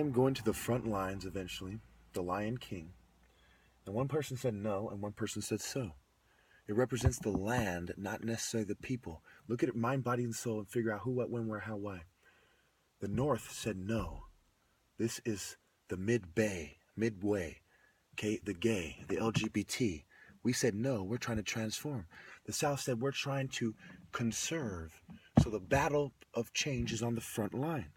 I'm going to the front lines eventually, the Lion King. And one person said no, and one person said so. It represents the land, not necessarily the people. Look at it, mind, body, and soul, and figure out who, what, when, where, how, why. The North said no. This is the midway, okay, the gay, the LGBT. We said no, we're trying to transform. The South said we're trying to conserve. So the battle of change is on the front line.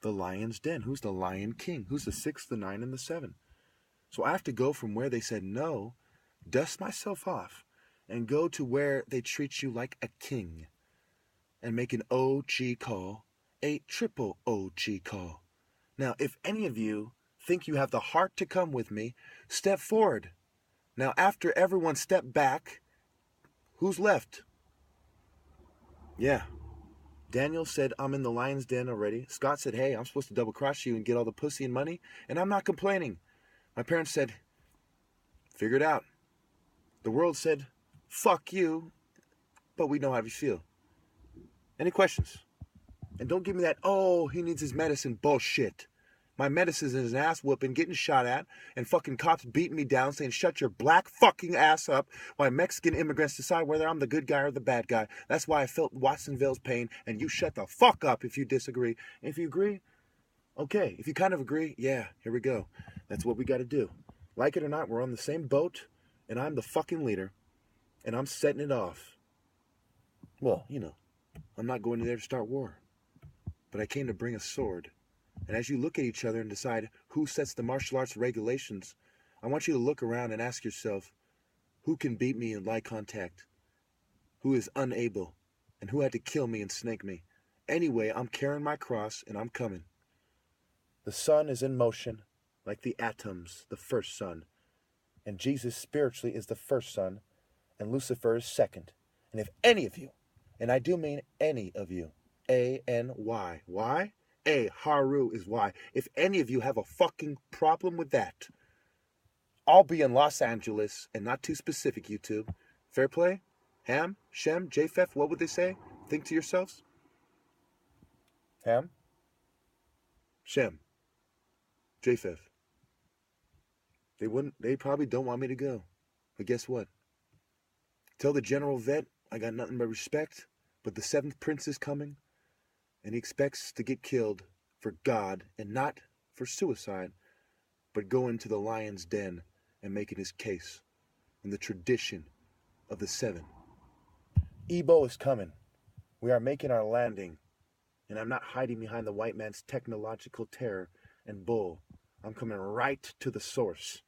The lion's den. Who's the Lion King? Who's the 6, the 9, and the 7? So I have to go from where they said no, dust myself off, and go to where they treat you like a king and make an OG call, a triple OG call. Now, if any of you think you have the heart to come with me, step forward. Now, after everyone stepped back, who's left? Yeah. Daniel said, I'm in the lion's den already. Scott said, hey, I'm supposed to double cross you and get all the pussy and money, and I'm not complaining. My parents said, figure it out. The world said, fuck you, but we know how you feel. Any questions? And don't give me that, oh, he needs his medicine bullshit. My medicine is an ass whooping, getting shot at, and fucking cops beating me down saying, shut your black fucking ass up, while Mexican immigrants decide whether I'm the good guy or the bad guy. That's why I felt Watsonville's pain, and you shut the fuck up if you disagree. And if you agree, okay. If you kind of agree, yeah, here we go. That's what we got to do. Like it or not, we're on the same boat, and I'm the fucking leader, and I'm setting it off. Well, you know, I'm not going in there to start war, but I came to bring a sword. And as you look at each other and decide who sets the martial arts regulations, I want you to look around and ask yourself, who can beat me in eye contact? Who is unable? And who had to kill me and snake me? Anyway, I'm carrying my cross and I'm coming. The sun is in motion, like the atoms, the first sun. And Jesus spiritually is the first sun, and Lucifer is second. And if any of you, and I do mean any of you, A-N-Y, why? A, Haru is why. If any of you have a fucking problem with that, I'll be in Los Angeles, and not too specific, YouTube. Fair play? Ham? Shem? Japheth? What would they say? Think to yourselves. Ham? Shem? Japheth? They probably don't want me to go. But guess what? Tell the general vet I got nothing but respect, but the 7th prince is coming, and he expects to get killed for God and not for suicide, but go into the lion's den and making his case in the tradition of the 7. Igbo is coming. We are making our landing, and I'm not hiding behind the white man's technological terror and bull. I'm coming right to the source.